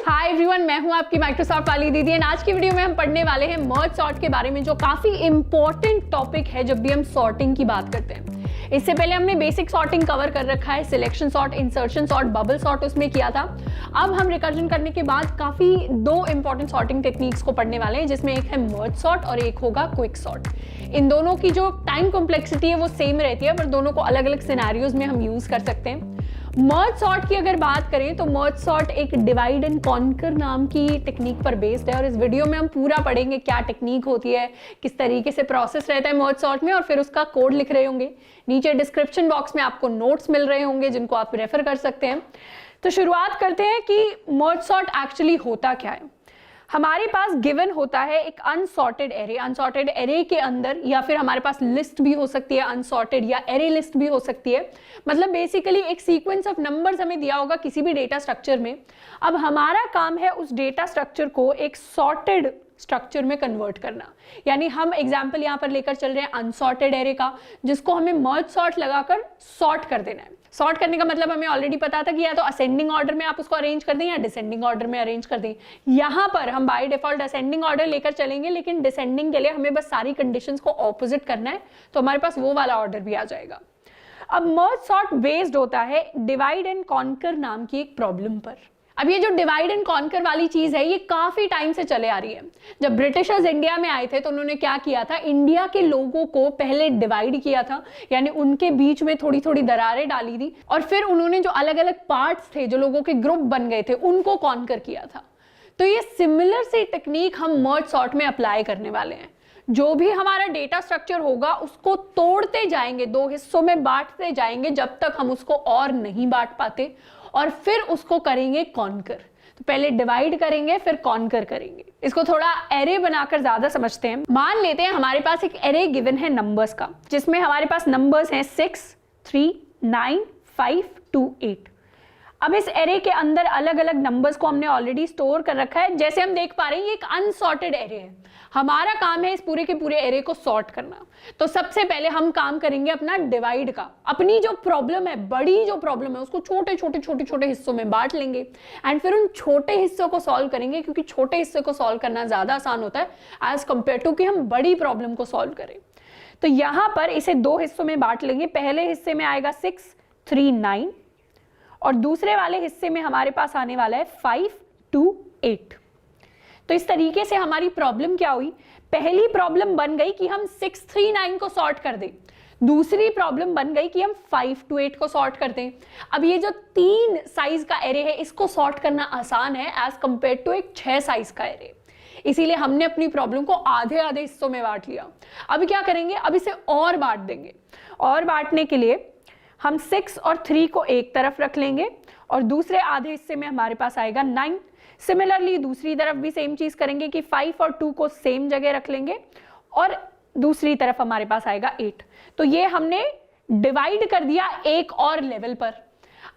Hi everyone, मैं हूं आपकी माइक्रोसॉफ्ट वाली दीदी एंड आज की वीडियो में हम पढ़ने वाले हैं मर्ज सॉर्ट के बारे में, जो काफी इंपॉर्टेंट टॉपिक है जब भी हम सॉर्टिंग की बात करते हैं। इससे पहले हमने बेसिक सॉर्टिंग कवर कर रखा है, selection sort, insertion sort, bubble sort उसमें किया था। अब हम रिकर्जन करने के बाद काफी दो इंपॉर्टेंट सॉर्टिंग टेक्निक्स को पढ़ने वाले हैं, जिसमें एक है मर्ज सॉर्ट और एक होगा क्विक सॉर्ट। इन दोनों की जो टाइम कॉम्प्लेक्सिटी है वो सेम रहती है, पर दोनों को अलग अलग सिनेरियोज में हम यूज कर सकते हैं। मर्ज सॉर्ट की अगर बात करें तो मर्ज सॉर्ट एक डिवाइड एंड कॉन्कर नाम की टेक्निक पर बेस्ड है और इस वीडियो में हम पूरा पढ़ेंगे क्या टेक्निक होती है, किस तरीके से प्रोसेस रहता है मर्ज सॉर्ट में, और फिर उसका कोड लिख रहे होंगे। नीचे डिस्क्रिप्शन बॉक्स में आपको नोट्स मिल रहे होंगे जिनको आप रेफर कर सकते हैं। तो शुरुआत करते हैं कि मर्ज सॉर्ट एक्चुअली होता क्या है। हमारे पास गिवन होता है एक अनसॉर्टेड एरे। अनसॉर्टेड एरे के अंदर या फिर हमारे पास लिस्ट भी हो सकती है अनसॉर्टेड, या एरे लिस्ट भी हो सकती है। मतलब बेसिकली एक सीक्वेंस ऑफ नंबर्स हमें दिया होगा किसी भी डेटा स्ट्रक्चर में। अब हमारा काम है उस डेटा स्ट्रक्चर को एक सॉर्टेड स्ट्रक्चर में कन्वर्ट करना। यानी हम एग्जांपल यहाँ पर लेकर चल रहे हैं अनसॉर्टेड एरे का, जिसको हमें मर्ज सॉर्ट लगाकर सॉर्ट कर देना है। सॉर्ट करने का मतलब हमें ऑलरेडी पता था कि या तो असेंडिंग ऑर्डर में आप उसको अरेंज कर दें या डिसेंडिंग ऑर्डर में अरेंज कर दें। यहाँ पर हम बाय डिफॉल्ट असेंडिंग ऑर्डर लेकर चलेंगे, लेकिन डिसेंडिंग के लिए हमें बस सारी कंडीशंस को ऑपोजिट करना है, तो हमारे पास वो वाला ऑर्डर भी आ जाएगा। अब मर्ज सॉर्ट बेस्ड होता है डिवाइड एंड कॉन्कर नाम की एक प्रॉब्लम पर। अब ये जो डिवाइड एंड कॉन्कर वाली चीज है ये काफी टाइम से चले आ रही है। जब ब्रिटिशर्स इंडिया में आए थे तो उन्होंने क्या किया था, इंडिया के लोगों को पहले डिवाइड किया था, यानी उनके बीच में थोड़ी थोड़ी दरारें डाली थी, और फिर उन्होंने जो अलग अलग पार्ट्स थे, जो लोगों के ग्रुप बन गए थे, उनको कॉन्कर किया था। तो ये सिमिलर सी टेक्निक हम मर्ज सॉर्ट में अप्लाई करने वाले हैं। जो भी हमारा डेटा स्ट्रक्चर होगा उसको तोड़ते जाएंगे, दो हिस्सों में बांटते जाएंगे जब तक हम उसको और नहीं बांट पाते, और फिर उसको करेंगे कॉन्कर। तो पहले डिवाइड करेंगे फिर कॉन्कर करेंगे। इसको थोड़ा एरे बनाकर ज्यादा समझते हैं। मान लेते हैं हमारे पास एक एरे गिवन है नंबर्स का, जिसमें हमारे पास नंबर्स हैं 6, 3, 9, 5, 2, 8। अब इस एरे के अंदर अलग अलग नंबर्स को हमने ऑलरेडी स्टोर कर रखा है। जैसे हम देख पा रहे हैं ये एक अनसॉर्टेड एरे है। हमारा काम है इस पूरे के पूरे एरे को सॉर्ट करना। तो सबसे पहले हम काम करेंगे अपना डिवाइड का। अपनी जो प्रॉब्लम है, बड़ी जो प्रॉब्लम है, उसको छोटे छोटे हिस्सों में बांट लेंगे एंड फिर उन छोटे हिस्सों को सॉल्व करेंगे, क्योंकि छोटे हिस्से को सॉल्व करना ज्यादा आसान होता है एज कंपेयर टू कि हम बड़ी प्रॉब्लम को सॉल्व करें। तो यहां पर इसे दो हिस्सों में बांट लेंगे। पहले हिस्से में आएगा 6, 3, 9, और दूसरे वाले हिस्से में हमारे पास आने वाला है 5, 2, 8। तो इस तरीके से हमारी प्रॉब्लम क्या हुई, पहली प्रॉब्लम बन गई कि हम 6, 3, 9 को सॉर्ट कर दें। दूसरी प्रॉब्लम बन गई कि हम 5 to 8 को सॉर्ट कर दें। अब ये जो 3 साइज का एरे है इसको सॉर्ट करना आसान है एज कंपेयर टू एक 6 साइज का एरे, इसीलिए हमने अपनी प्रॉब्लम को आधे आधे हिस्सों में बांट लिया। अब क्या करेंगे, अब इसे और बांट देंगे। और बांटने के लिए हम 6 और 3 को एक तरफ रख लेंगे और दूसरे आधे हिस्से में हमारे पास आएगा 9। सिमिलरली दूसरी तरफ भी सेम चीज करेंगे कि 5 और 2 को सेम जगह रख लेंगे और दूसरी तरफ हमारे पास आएगा 8। तो ये हमने डिवाइड कर दिया एक और लेवल पर।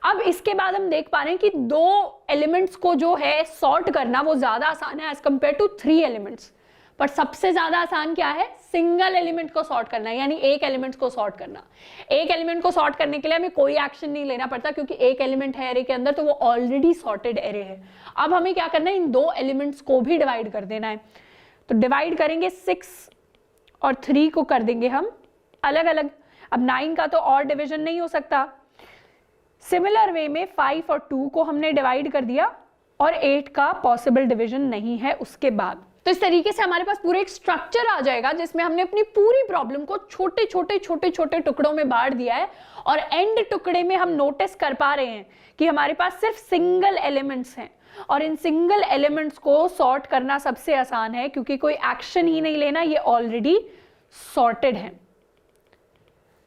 अब इसके बाद हम देख पा रहे हैं कि दो एलिमेंट्स को जो है सॉर्ट करना वो ज्यादा आसान है एज कंपेयर टू 3 एलिमेंट्स। पर सबसे ज्यादा आसान क्या है, सिंगल एलिमेंट को सॉर्ट करना है, यानी एक एलिमेंट को सॉर्ट करना। एक एलिमेंट को सॉर्ट करने के लिए हमें कोई एक्शन नहीं लेना पड़ता, क्योंकि एक एलिमेंट है एरे के अंदर तो वो ऑलरेडी सॉर्टेड एरे है। अब हमें क्या करना है, इन दो एलिमेंट्स को भी डिवाइड कर देना है। तो डिवाइड करेंगे, 6 और 3 को कर देंगे हम अलग अलग। अब 9 का तो और डिविजन नहीं हो सकता। सिमिलर वे में 5 और 2 को हमने डिवाइड कर दिया और 8 का पॉसिबल डिविजन नहीं है उसके बाद। तो इस तरीके से हमारे पास पूरा एक स्ट्रक्चर आ जाएगा जिसमें हमने अपनी पूरी प्रॉब्लम को छोटे छोटे टुकड़ों में बांट दिया है, और एंड टुकड़े में हम नोटिस कर पा रहे हैं कि हमारे पास सिर्फ सिंगल एलिमेंट्स हैं, और इन सिंगल एलिमेंट्स को सॉर्ट करना सबसे आसान है क्योंकि कोई एक्शन ही नहीं लेना, ये ऑलरेडी सॉर्टेड है।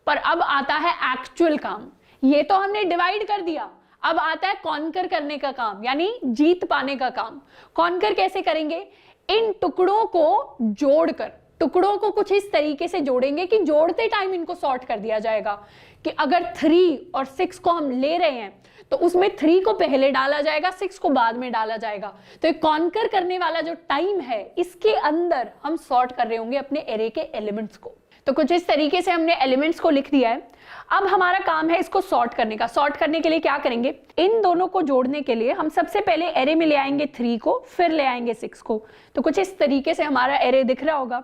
पर अब आता है एक्चुअल काम। ये तो हमने डिवाइड कर दिया, अब आता है कॉन्कर करने का काम, यानी जीत पाने का काम। कॉन्कर कैसे करेंगे, इन टुकड़ों को जोड़कर, टुकड़ों को कुछ इस तरीके से जोड़ेंगे कि जोड़ते टाइम इनको सॉर्ट कर दिया जाएगा कि अगर 3 और 6 को हम ले रहे हैं तो उसमें 3 को पहले डाला जाएगा, 6 को बाद में डाला जाएगा। तो एक कॉन्कर करने वाला जो टाइम है इसके अंदर हम सॉर्ट कर रहे होंगे अपने एरे के एलिमेंट्स को। तो कुछ इस तरीके से हमने एलिमेंट्स को लिख दिया है। अब हमारा काम है इसको सॉर्ट करने का। सॉर्ट करने के लिए क्या करेंगे, इन दोनों को जोड़ने के लिए हम सबसे पहले एरे में ले आएंगे 3 को, फिर ले आएंगे 6 को। तो कुछ इस तरीके से हमारा एरे दिख रहा होगा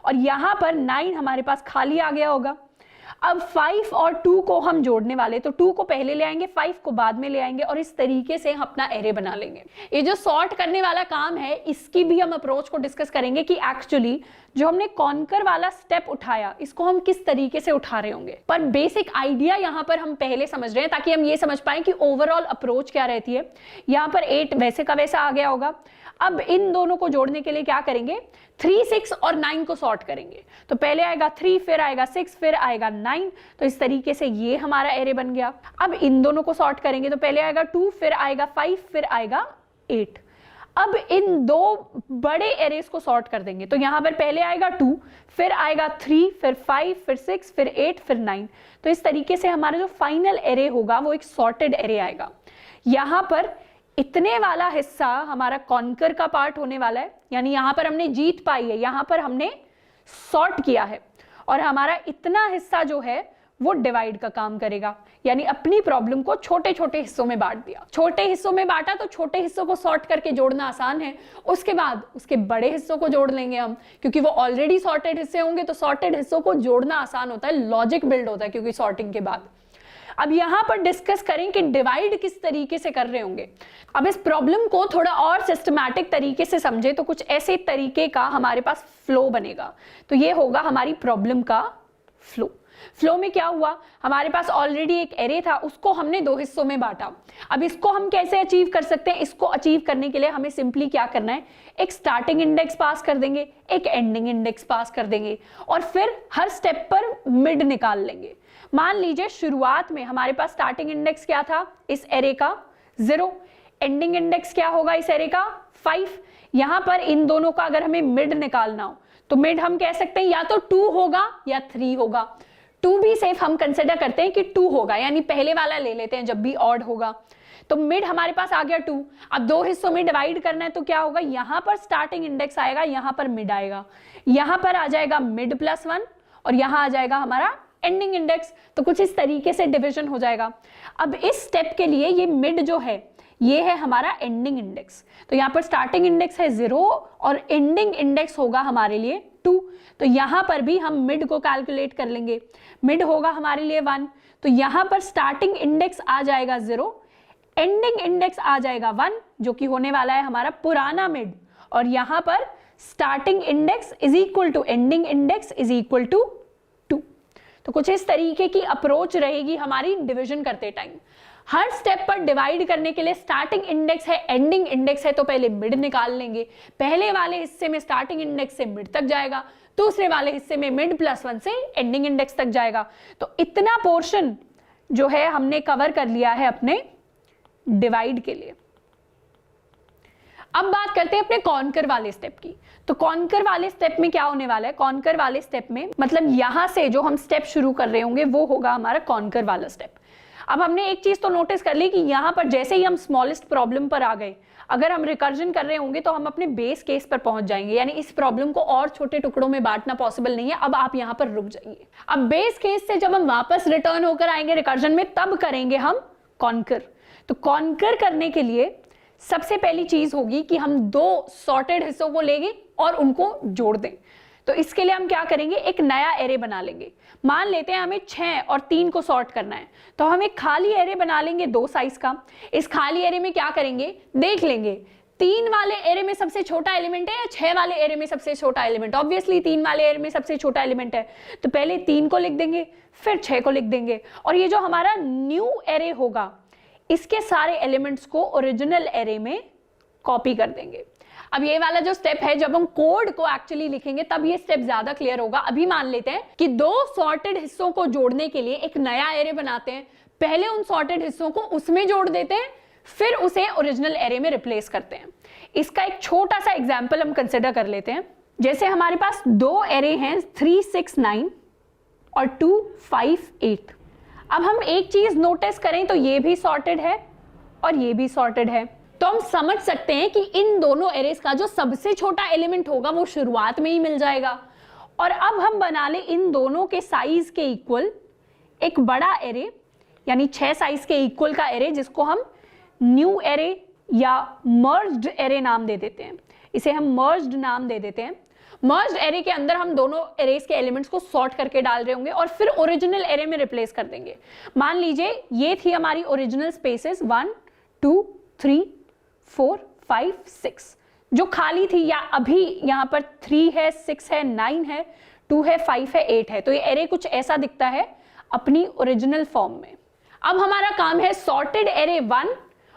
और यहाँ पर 9 हमारे पास खाली आ गया होगा। अब 5 और 2 को हम जोड़ने वाले, तो 2 को पहले ले आएंगे, 5 को बाद में ले आएंगे और इस तरीके से हम अपना एरे बना लेंगे। ये जो सॉर्ट करने वाला काम है इसकी भी हम अप्रोच को डिस्कस करेंगे कि एक्चुअली जो हमने कॉन्कर वाला स्टेप उठाया इसको हम किस तरीके से उठा रहे होंगे। पर बेसिक आइडिया यहाँ पर हम पहले समझ रहे हैं ताकि हम ये समझ पाए कि ओवरऑल अप्रोच क्या रहती है। यहाँ पर 8 वैसे का वैसा आ गया होगा। अब इन दोनों को जोड़ने के लिए क्या करेंगे, 3, 6 और 9 को सॉर्ट करेंगे। तो पहले आएगा 3, फिर आएगा 6, फिर आएगा 9। तो इस तरीके से ये हमारा एरे बन गया। अब इन दोनों को सॉर्ट करेंगे तो पहले आएगा 2, फिर आएगा 5, फिर आएगा 8। अब इन दो बड़े एरेस को सॉर्ट कर देंगे। तो यहां पर पहले आएगा 2, फिर आएगा 3, फिर 5, फिर 6, फिर 8, फिर 9। तो इस तरीके से हमारा जो फाइनल एरे होगा वो एक सॉर्टेड एरे आएगा। यहां पर इतने वाला हिस्सा हमारा कॉन्कर का पार्ट होने वाला है, यानी यहां पर हमने जीत पाई है, यहां पर हमने सॉर्ट किया है और हमारा इतना हिस्सा जो है वो डिवाइड का काम करेगा, यानी अपनी प्रॉब्लम को छोटे छोटे हिस्सों में बांट दिया। छोटे हिस्सों में बांटा तो छोटे हिस्सों को सॉर्ट करके जोड़ना आसान है, उसके बाद उसके बड़े हिस्सों को जोड़ लेंगे हम, क्योंकि वो ऑलरेडी सॉर्टेड हिस्से होंगे। तो सॉर्टेड हिस्सों को जोड़ना आसान होता है, लॉजिक बिल्ड होता है क्योंकि सॉर्टिंग के बाद। अब यहां पर डिस्कस करें कि डिवाइड किस तरीके से कर रहे होंगे। अब इस प्रॉब्लम को थोड़ा और सिस्टमैटिक तरीके से समझे तो कुछ ऐसे तरीके का हमारे पास फ्लो बनेगा। तो ये होगा हमारी प्रॉब्लम का फ्लो। फ्लो में क्या हुआ, हमारे पास ऑलरेडी एक एरे था, उसको हमने 2 हिस्सों में बांटा। अब इसको हम कैसे अचीव कर सकते हैं, इसको अचीव करने के लिए हमें सिंपली क्या करना है, एक स्टार्टिंग इंडेक्स पास कर देंगे, एक एंडिंग इंडेक्स पास कर देंगे और फिर हर स्टेप पर मिड निकाल लेंगे। मान लीजिए शुरुआत में हमारे पास स्टार्टिंग इंडेक्स क्या था इस एरे का, 0। एंडिंग इंडेक्स क्या होगा इस एरे का, 5। यहां पर इन दोनों का अगर हमें मिड निकालना हो तो मिड हम कह सकते हैं या तो 2 होगा या 3 होगा। 2 भी सेफ हम कंसिडर करते हैं कि 2 होगा, यानी पहले वाला ले लेते हैं जब भी ऑड होगा। तो मिड हमारे पास आ गया 2। अब 2 हिस्सों में डिवाइड करना है तो क्या होगा, यहां पर स्टार्टिंग इंडेक्स आएगा, यहां पर मिड आएगा, यहां पर आ जाएगा मिड +1 और यहां आ जाएगा हमारा एंडिंग इंडेक्स। तो कुछ इस तरीके से डिवीजन हो जाएगा। अब इस स्टेप के लिए ये मिड जो है ये है हमारा एंडिंग इंडेक्स। तो यहाँ पर स्टार्टिंग इंडेक्स है 0 और एंडिंग इंडेक्स होगा हमारे लिए 2। तो यहाँ पर भी हम मिड को कैलकुलेट कर लेंगे। मिड होगा हमारे लिए 1, तो यहाँ पर स्टार्टिंग इंडेक्स आ जाएगा 0, एंडिंग इंडेक्स आ जाएगा 1, जो कि होने वाला है हमारा पुराना मिड। और यहाँ पर starting index is equal to ending index is equal to 2। तो कुछ इस तरीके की अप्रोच रहेगी हमारी डिवीजन करते टाइम। हर स्टेप पर डिवाइड करने के लिए स्टार्टिंग इंडेक्स है, एंडिंग इंडेक्स है, तो पहले मिड निकाल लेंगे। पहले वाले हिस्से में स्टार्टिंग इंडेक्स से मिड तक जाएगा, दूसरे वाले हिस्से में मिड +1 से एंडिंग इंडेक्स तक जाएगा। तो इतना पोर्शन जो है हमने कवर कर लिया है अपने डिवाइड के लिए। अब बात करते हैं अपने कॉन्कर वाले स्टेप की। तो कॉन्कर वाले स्टेप में क्या होने वाला है, कॉन्कर वाले स्टेप में मतलब यहां से जो हम स्टेप शुरू कर रहे होंगे वो होगा हमारा कॉन्कर वाला स्टेप। अब हमने एक चीज तो नोटिस कर ली कि यहां पर जैसे ही हम स्मॉलेस्ट प्रॉब्लम पर आ गए, अगर हम रिकर्जन कर रहे होंगे तो हम अपने बेस केस पर पहुंच जाएंगे, यानी इस प्रॉब्लम को और छोटे टुकड़ों में बांटना पॉसिबल नहीं है। अब आप यहां पर रुक जाइए। अब बेस केस से जब हम वापस रिटर्न होकर आएंगे रिकर्जन में, तब करेंगे हम कॉन्कर। तो कॉन्कर करने के लिए सबसे पहली चीज होगी कि हम 2 सॉर्टेड हिस्सों को लेंगे और उनको जोड़ दें। तो इसके लिए हम क्या करेंगे, एक नया एरे बना लेंगे। मान लेते हैं हमें 6 और 3 को सॉर्ट करना है, तो हम एक खाली एरे बना लेंगे 2 साइज का। इस खाली एरे में क्या करेंगे, देख लेंगे 3 वाले एरे में सबसे छोटा एलिमेंट है या 6 वाले एरे में सबसे छोटा एलिमेंट। ऑब्वियसली 3 वाले एरे में सबसे छोटा एलिमेंट है, तो पहले 3 को लिख देंगे, फिर 6 को लिख देंगे और ये जो हमारा न्यू एरे होगा इसके सारे एलिमेंट्स को ओरिजिनल एरे में कॉपी कर देंगे। अब ये वाला जो स्टेप है, जब हम कोड को एक्चुअली लिखेंगे तब ये स्टेप ज्यादा क्लियर होगा। अभी मान लेते हैं कि 2 सॉर्टेड हिस्सों को जोड़ने के लिए एक नया एरे बनाते हैं। पहले उन सॉर्टेड हिस्सों को उसमें जोड़ देते हैं, फिर उसे ओरिजिनल एरे में रिप्लेस करते हैं। इसका एक छोटा सा एग्जाम्पल हम कंसिडर कर लेते हैं। जैसे हमारे पास 2 एरे हैं 3, 6, 9 और 2, 5, 8। अब हम एक चीज नोटिस करें तो ये भी सॉर्टेड है और ये भी सॉर्टेड है, तो हम समझ सकते हैं कि इन दोनों एरेस का जो सबसे छोटा एलिमेंट होगा वो शुरुआत में ही मिल जाएगा। और अब हम बना ले इन दोनों के साइज के इक्वल एक बड़ा एरे यानी 6 साइज के इक्वल का एरे जिसको हम न्यू एरे या मर्ज्ड एरे नाम दे देते हैं, इसे हम मर्ज्ड नाम दे देते हैं। मर्ज्ड एरे के अंदर हम दोनों एरेज के एलिमेंट्स को सॉर्ट करके डाल रहे होंगे और फिर ओरिजिनल एरे में रिप्लेस कर देंगे। मान लीजिए ये थी हमारी ओरिजिनल स्पेसेस 1 2 3 4 5 6 जो खाली थी, या अभी यहाँ पर 3 है 6 है 9 है 2 है 5 है 8 है, तो ये एरे कुछ ऐसा दिखता है अपनी ओरिजिनल फॉर्म में। अब हमारा काम है सॉर्टेड एरे 1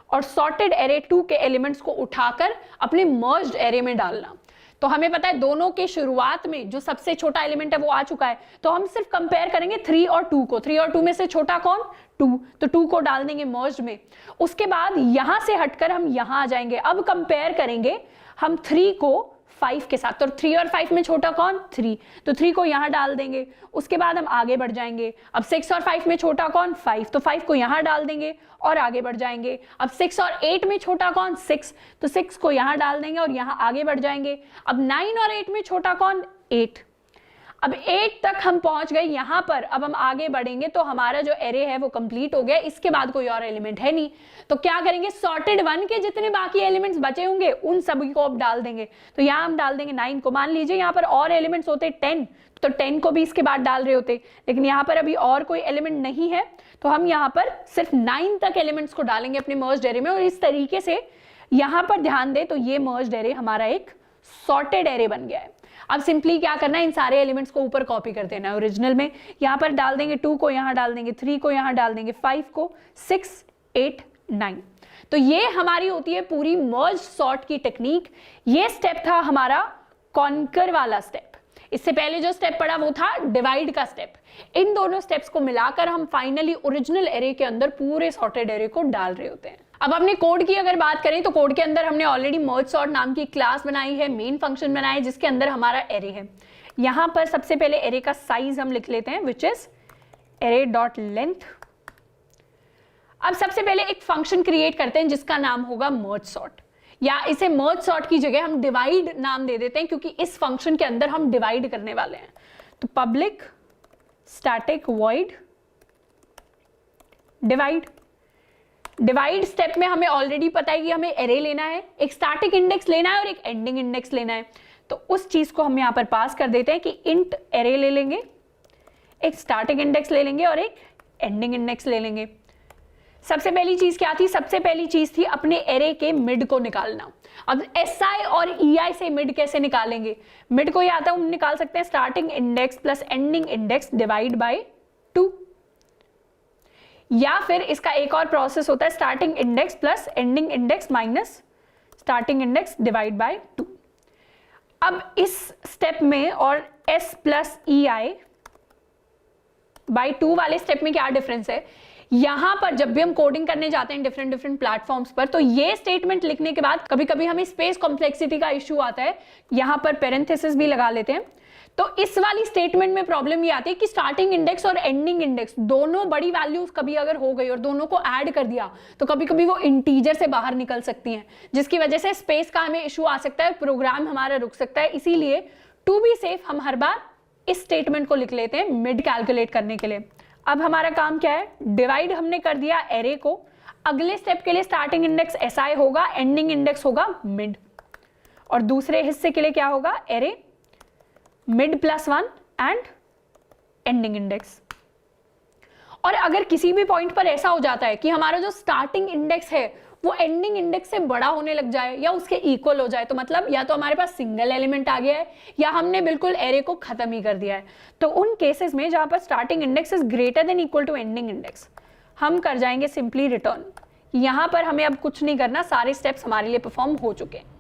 और सॉर्टेड एरे 2 के एलिमेंट्स को उठाकर अपने मर्ज्ड एरे में डालना। तो हमें पता है दोनों के शुरुआत में जो सबसे छोटा एलिमेंट है वो आ चुका है, तो हम सिर्फ कंपेयर करेंगे 3 और 2 को। 3 और 2 में से छोटा कौन? 2, तो 2 को डाल देंगे मर्ज में। उसके बाद यहां से हटकर हम यहां आ जाएंगे। अब कंपेयर करेंगे हम 3 को 5 के साथ, तो 3 और 5 में छोटा कौन? 3, तो 3 को यहां डाल देंगे। उसके बाद हम आगे बढ़ जाएंगे। अब 6 और 5 में छोटा कौन? 5, तो 5 को यहां डाल देंगे और आगे बढ़ जाएंगे। अब 6 और 8 में छोटा कौन? 6, तो 6 को यहां डाल देंगे और यहां आगे बढ़ जाएंगे। अब 9 और 8 में छोटा कौन? 8। अब 8 तक हम पहुंच गए यहां पर। अब हम आगे बढ़ेंगे तो हमारा जो एरे है वो कंप्लीट हो गया, इसके बाद कोई और एलिमेंट है नहीं। तो क्या करेंगे? सॉर्टेड 1 के जितने बाकी एलिमेंट्स बचे होंगे उन सभी को अब डाल देंगे। तो यहां हम डाल देंगे 9 को। मान लीजिए यहां पर और एलिमेंट्स होते 10, तो 10 को भी इसके बाद डाल रहे होते, लेकिन यहाँ पर अभी और कोई एलिमेंट नहीं है, तो हम यहाँ पर सिर्फ 9 तक एलिमेंट्स को डालेंगे अपने मर्ज्ड एरे में। और इस तरीके से यहाँ पर ध्यान दे तो ये मर्ज्ड एरे हमारा एक सॉर्टेड एरे बन गया है। अब सिंपली क्या करना है, इन सारे एलिमेंट्स को ऊपर कॉपी कर देना है ओरिजिनल में। यहाँ पर डाल देंगे 2 को, यहाँ डाल देंगे 3 को, यहाँ डाल देंगे 5 को, 6 8 9। तो ये हमारी होती है पूरी मर्ज सॉर्ट की टेक्निक। ये स्टेप था हमारा कॉन्कर वाला स्टेप। इससे पहले जो स्टेप पड़ा वो था डिवाइड का स्टेप। इन दोनों स्टेप्स को मिलाकर हम फाइनली ओरिजिनल एरे के अंदर पूरे सॉर्टेड एरे को डाल रहे होते हैं। अब अपने कोड की अगर बात करें तो कोड के अंदर हमने ऑलरेडी मर्ज सॉर्ट नाम की क्लास बनाई है, मेन फंक्शन बनाया है जिसके अंदर हमारा एरे है। यहां पर सबसे पहले एरे का साइज हम लिख लेते हैं which is array dot length. अब सबसे पहले एक फंक्शन क्रिएट करते हैं जिसका नाम होगा मर्ज सॉर्ट, या इसे मर्ज सॉर्ट की जगह हम डिवाइड नाम दे देते हैं क्योंकि इस फंक्शन के अंदर हम डिवाइड करने वाले हैं। तो public static void divide. Divide step में हमें ऑलरेडी पता है कि हमें एरे लेना है, एक स्टैटिक इंडेक्स लेना है और एक एंडिंग इंडेक्स लेना है। तो उस चीज को हम यहां पर पास कर देते हैं कि इंट एरे ले लेंगे, एक स्टैटिक इंडेक्स ले लेंगे और एक एंडिंग इंडेक्स ले लेंगे। सबसे पहली चीज क्या थी? सबसे पहली चीज थी अपने एरे के मिड को निकालना। अब एसआई और ईआई से मिड कैसे निकालेंगे? मिड को ये आता है, हम निकाल सकते हैं starting index plus ending index divide by 2, या फिर इसका एक और प्रोसेस होता है starting index plus ending index minus starting index divide by 2। अब इस स्टेप में और एस प्लस ई आई बाय 2 वाले स्टेप में क्या डिफरेंस है? यहां पर जब भी हम कोडिंग करने जाते हैं डिफरेंट प्लेटफॉर्म्स पर, तो ये स्टेटमेंट लिखने के बाद कभी कभी हमें स्पेस कॉम्प्लेक्सिटी का इश्यू आता है, यहां पर पेरेंथेसिस भी लगा लेते हैं। तो इस वाली स्टेटमेंट में प्रॉब्लम ये आती है कि स्टार्टिंग इंडेक्स और एंडिंग इंडेक्स दोनों बड़ी वैल्यूज कभी अगर हो गई और दोनों को ऐड कर दिया तो कभी कभी वो इंटीजर से बाहर निकल सकती हैं, जिसकी वजह से स्पेस का हमें इशू आ सकता है, प्रोग्राम हमारा रुक सकता है। इसीलिए टू बी सेफ हम हर बार इस स्टेटमेंट को लिख लेते हैं मिड कैलकुलेट करने के लिए। अब हमारा काम क्या है? डिवाइड हमने कर दिया एरे को। अगले स्टेप के लिए स्टार्टिंग इंडेक्स एसआई होगा, एंडिंग इंडेक्स होगा मिड, और दूसरे हिस्से के लिए क्या होगा? Array mid plus 1 and ending index. और अगर किसी भी पॉइंट पर ऐसा हो जाता है कि हमारा जो स्टार्टिंग इंडेक्स है वो एंडिंग इंडेक्स से बड़ा होने लग जाए या उसके इक्वल हो जाए, तो मतलब या तो हमारे पास सिंगल एलिमेंट आ गया है या हमने बिल्कुल एरे को खत्म ही कर दिया है। तो उन केसेस में जहां पर starting index is greater than equal to ending index, हम कर जाएंगे सिंपली रिटर्न। यहां पर हमें अब कुछ नहीं करना, सारे स्टेप्स हमारे लिए परफॉर्म हो चुके हैं।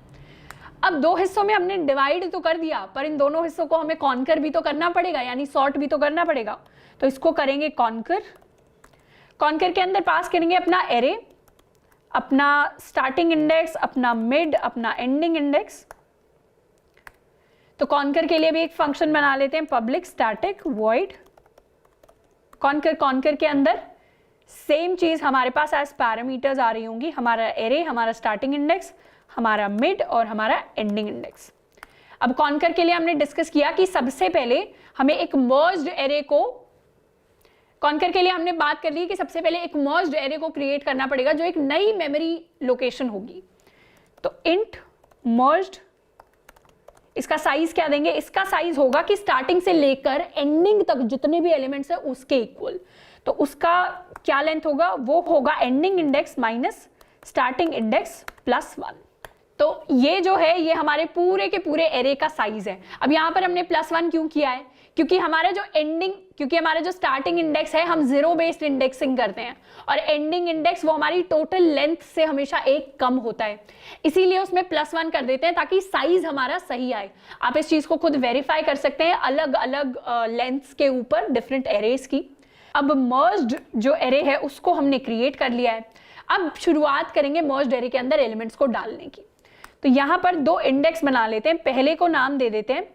अब 2 हिस्सों में हमने डिवाइड तो कर दिया, पर इन दोनों हिस्सों को हमें कॉन्कर भी तो करना पड़ेगा, यानी सॉर्ट भी तो करना पड़ेगा। तो इसको करेंगे कॉन्कर। कॉन्कर के अंदर पास करेंगे अपना एरे, अपना स्टार्टिंग इंडेक्स, अपना मिड, अपना एंडिंग इंडेक्स। तो कॉन्कर के लिए भी एक फंक्शन बना लेते हैं public static void conquer. Conquer के अंदर सेम चीज हमारे पास एज पैरामीटर्स आ रही होंगी, हमारा एरे, हमारा स्टार्टिंग इंडेक्स, हमारा मिड और हमारा एंडिंग इंडेक्स। अब कॉन्कर के लिए हमने डिस्कस किया कि सबसे पहले हमें एक मर्ज्ड एरे को कॉन्कर के लिए हमने बात कर ली कि सबसे पहले एक मर्ज्ड एरे को क्रिएट करना पड़ेगा जो एक नई मेमोरी लोकेशन होगी। तो इंट मर्ज्ड, इसका साइज क्या देंगे, इसका साइज होगा कि स्टार्टिंग से लेकर एंडिंग तक जितने भी एलिमेंट्स है उसके इक्वल। तो उसका क्या लेंथ होगा, वो होगा ending index minus starting index plus 1। तो ये जो है ये हमारे पूरे के पूरे एरे का साइज है। अब यहाँ पर हमने +1 क्यों किया है, क्योंकि हमारा जो स्टार्टिंग इंडेक्स है हम 0 बेस्ड इंडेक्सिंग करते हैं और एंडिंग इंडेक्स वो हमारी टोटल लेंथ से हमेशा एक कम होता है, इसीलिए उसमें +1 कर देते हैं ताकि साइज हमारा सही आए। आप इस चीज को खुद वेरीफाई कर सकते हैं अलग अलग लेंथ्स के ऊपर डिफरेंट एरेज की। अब मर्ज्ड जो एरे है उसको हमने क्रिएट कर लिया है। अब शुरुआत करेंगे मर्ज्ड एरे के अंदर एलिमेंट्स को डालने की। तो यहाँ पर 2 इंडेक्स बना लेते हैं। पहले को नाम दे देते हैं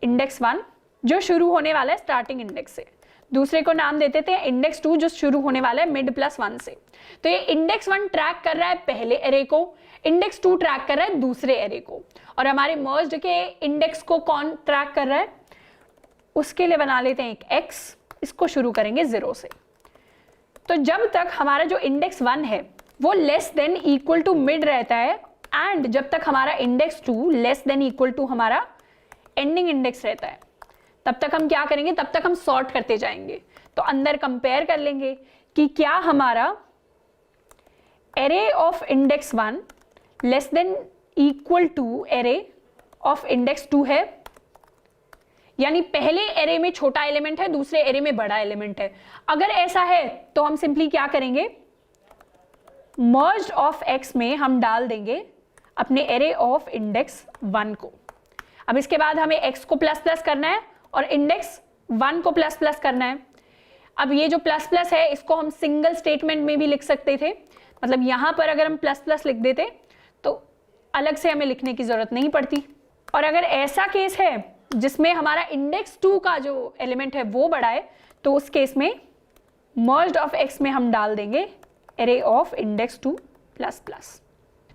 इंडेक्स 1 जो शुरू होने वाला है स्टार्टिंग इंडेक्स से, दूसरे को नाम दे देते हैं इंडेक्स 2 जो शुरू होने वाला है मिड +1 से। तो ये इंडेक्स 1 ट्रैक कर रहा है पहले एरे को, इंडेक्स 2 ट्रैक कर रहा है दूसरे एरे को, और हमारे मर्ज्ड के इंडेक्स को कौन ट्रैक कर रहा है, उसके लिए बना लेते हैं एक x, इसको शुरू करेंगे 0 से। तो जब तक हमारा जो इंडेक्स 1 है वो less than equal to mid रहता है एंड जब तक हमारा index 2 less than equal to हमारा एंडिंग इंडेक्स रहता है, तब तक हम क्या करेंगे, तब तक हम सॉर्ट करते जाएंगे। तो अंदर कंपेयर कर लेंगे कि क्या हमारा array of index 1 less than equal to array of index 2 है, यानी पहले एरे में छोटा एलिमेंट है दूसरे एरे में बड़ा एलिमेंट है। अगर ऐसा है तो हम सिंपली क्या करेंगे, मर्ज्ड ऑफ x में हम डाल देंगे अपने एरे ऑफ इंडेक्स 1 को। अब इसके बाद हमें x को प्लस प्लस करना है और इंडेक्स 1 को प्लस प्लस करना है। अब ये जो प्लस प्लस है इसको हम सिंगल स्टेटमेंट में भी लिख सकते थे, मतलब यहां पर अगर हम प्लस प्लस लिख देते तो अलग से हमें लिखने की जरूरत नहीं पड़ती। और अगर ऐसा केस है जिसमें हमारा इंडेक्स 2 का जो एलिमेंट है वो बड़ा है, तो उस केस में मर्ज्ड ऑफ x में हम डाल देंगे array of index 2 plus plus.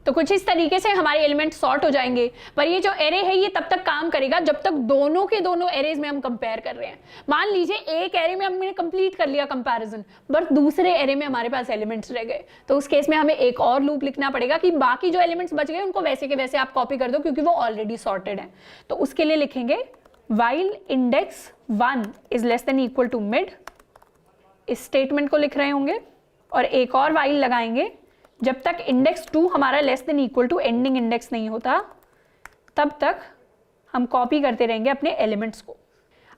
तो कुछ इस तरीके से हमारे एलिमेंट सॉर्ट हो जाएंगे। पर ये जो एरे है ये तब तक काम करेगा जब तक दोनों के दोनों एरेज में हम कंपेयर कर रहे हैं। मान लीजिए एक एरे में हमने कंप्लीट कर लिया कंपैरिजन, बट दूसरे एरे में हमारे पास एलिमेंट्स रह गए, तो उस केस में हमें एक और लूप लिखना पड़ेगा कि बाकी जो एलिमेंट्स बच गए उनको वैसे के वैसे आप कॉपी कर दो क्योंकि वो ऑलरेडी सॉर्टेड है। तो उसके लिए लिखेंगे while index 1 is less than equal to mid, इस स्टेटमेंट को लिख रहे होंगे, और एक और व्हाइल लगाएंगे जब तक इंडेक्स 2 हमारा less than equal to ending index नहीं होता, तब तक हम कॉपी करते रहेंगे अपने एलिमेंट्स को।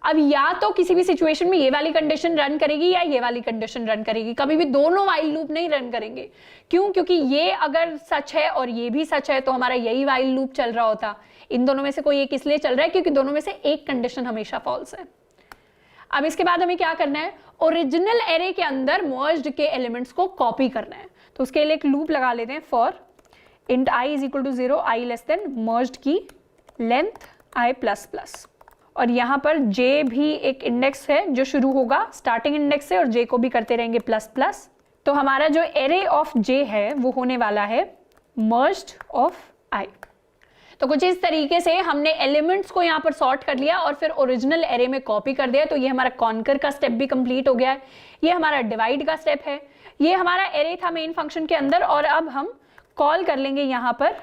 अब या तो किसी भी सिचुएशन में ये वाली कंडीशन रन करेगी या ये वाली कंडीशन रन करेगी, कभी भी दोनों व्हाइल लूप नहीं रन करेंगे। क्यों? क्योंकि ये अगर सच है और ये भी सच है तो हमारा यही व्हाइल लूप चल रहा होता। इन दोनों में से कोई एक इसलिए चल रहा है क्योंकि दोनों में से एक कंडीशन हमेशा फॉल्स है। अब इसके बाद हमें क्या करना है, ओरिजिनल एरे के अंदर मर्ज्ड के एलिमेंट्स को कॉपी करना है। तो उसके लिए एक लूप लगा लेते हैं, for int i is equal to 0, i less than merged की लेंथ i प्लस प्लस, और यहाँ पर j भी एक इंडेक्स है जो शुरू होगा स्टार्टिंग इंडेक्स से और j को भी करते रहेंगे प्लस प्लस। तो हमारा जो एरे ऑफ j है वो होने वाला है मर्ज्ड ऑफ i। तो कुछ इस तरीके से हमने एलिमेंट्स को यहाँ पर सॉर्ट कर लिया और फिर ओरिजिनल एरे में कॉपी कर दिया। तो ये हमारा कॉन्कर का स्टेप भी कंप्लीट हो गया है। ये हमारा डिवाइड का स्टेप है। ये हमारा एरे था मेन फंक्शन के अंदर, और अब हम कॉल कर लेंगे यहाँ पर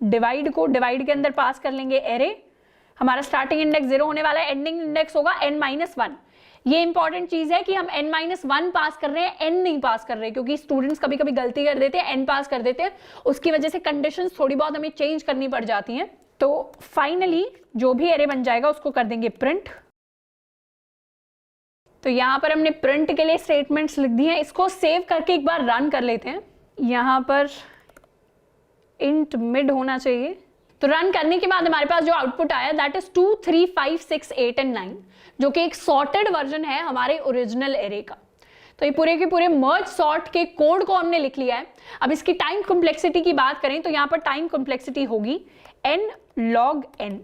डिवाइड को। डिवाइड के अंदर पास कर लेंगे एरे। हमारा स्टार्टिंग इंडेक्स 0 होने वाला है, एंडिंग इंडेक्स होगा n-1। ये इंपॉर्टेंट चीज है कि हम n-1 पास कर रहे हैं, n नहीं पास कर रहे, क्योंकि स्टूडेंट्स कभी कभी गलती कर देते हैं, n पास कर देते हैं, उसकी वजह से कंडीशंस थोड़ी बहुत हमें चेंज करनी पड़ जाती हैं। तो फाइनली जो भी एरे बन जाएगा उसको कर देंगे प्रिंट। तो यहाँ पर हमने प्रिंट के लिए स्टेटमेंट्स लिख दिए हैं। इसको सेव करके एक बार रन कर लेते हैं। यहाँ पर इंट मिड होना चाहिए। तो रन करने के बाद हमारे पास जो आउटपुट आया दैट इज 2, 3, 5, 6, 8 एंड 9, जो कि एक सॉर्टेड वर्जन है हमारे ओरिजिनल एरे का। तो ये पूरे के पूरे मर्ज सॉर्ट के कोड को हमने लिख लिया है। अब इसकी टाइम कॉम्प्लेक्सिटी की बात करें तो यहाँ पर टाइम कॉम्प्लेक्सिटी होगी n log n।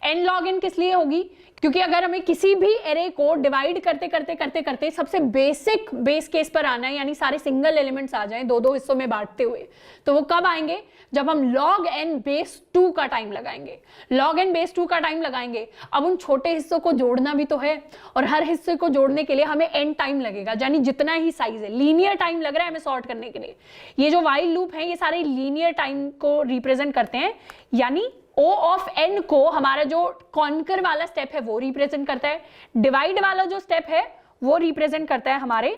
n log n किस लिए होगी? क्योंकि अगर हमें किसी भी एरे को डिवाइड करते करते करते करते सबसे बेसिक बेस केस पर आना है, यानी सारे सिंगल एलिमेंट्स आ जाएं 2-2 हिस्सों में बांटते हुए, तो वो कब आएंगे? जब हम log n बेस 2 का टाइम लगाएंगे। log n बेस 2 का टाइम लगाएंगे, अब उन छोटे हिस्सों को जोड़ना भी तो है और हर हिस्से को जोड़ने के लिए हमें n टाइम लगेगा, यानी जितना ही साइज है। लीनियर टाइम लग रहा है हमें सॉर्ट करने के लिए। ये जो while लूप है ये सारे लीनियर टाइम को रिप्रेजेंट करते हैं, यानी O ऑफ n को हमारा जो कॉन्कर वाला स्टेप है वो रिप्रेजेंट करता है, डिवाइड वाला जो स्टेप है वो रिप्रेजेंट करता है हमारे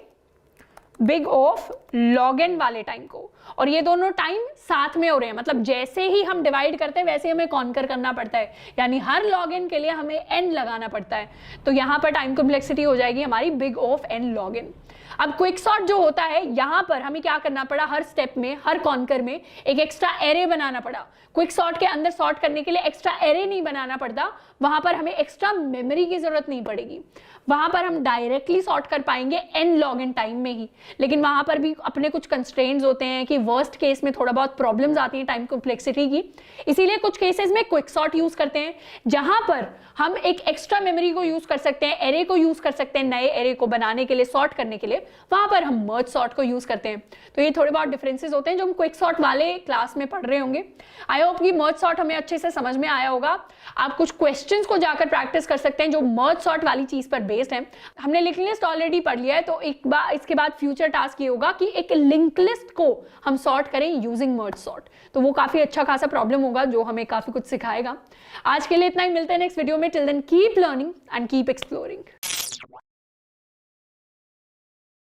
बिग ऑफ log n वाले टाइम को। और ये दोनों टाइम साथ में हो रहे हैं, मतलब जैसे ही हम डिवाइड करते हैं वैसे हमें कॉन्कर करना पड़ता है, यानी हर log n के लिए हमें n लगाना पड़ता है। तो यहाँ पर टाइम कॉम्प्लेक्सिटी हो जाएगी हमारी big of n log n। अब क्विक सॉर्ट जो होता है, यहाँ पर हमें क्या करना पड़ा, हर स्टेप में, हर कॉन्कर में एक एक्स्ट्रा एरे बनाना पड़ा। क्विक सॉर्ट के अंदर सॉर्ट करने के लिए एक्स्ट्रा एरे नहीं बनाना पड़ता, वहां पर हमें एक्स्ट्रा मेमोरी की जरूरत नहीं पड़ेगी, वहां पर हम डायरेक्टली सॉर्ट कर पाएंगे n log n टाइम में ही। लेकिन वहां पर भी अपने कुछ कंस्ट्रेंट्स होते हैं कि वर्स्ट केस में थोड़ा बहुत प्रॉब्लम्स आती हैं टाइम कॉम्प्लेक्सिटी की, इसीलिए कुछ केसेस में क्विक सॉर्ट यूज करते हैं, जहां पर हम एक एक्स्ट्रा मेमोरी को यूज कर सकते हैं, एरे को यूज कर सकते हैं नए एरे को बनाने के लिए, सॉर्ट करने के लिए, वहां पर हम मर्ज सॉर्ट को यूज करते हैं। तो ये थोड़े बहुत डिफरेंसेस होते हैं जो हम क्विक सॉर्ट वाले क्लास में पढ़ रहे होंगे। आई होप कि मर्ज सॉर्ट हमें अच्छे से समझ में आया होगा। आप कुछ क्वेश्चंस को जाकर प्रैक्टिस कर सकते हैं जो मर्ज सॉर्ट वाली चीज पर बेस्ड है। हमने लिंक लिस्ट ऑलरेडी पढ़ लिया है, तो एक बार इसके बाद फ्यूचर टास्क ये होगा कि एक लिंक लिस्ट को हम सॉर्ट करें यूजिंग मर्ज सॉर्ट, तो वो काफी अच्छा खासा प्रॉब्लम होगा जो हमें काफी कुछ सिखाएगा। आज के लिए इतना ही, मिलते हैं नेक्स्ट वीडियो में। Till then keep learning and keep exploring.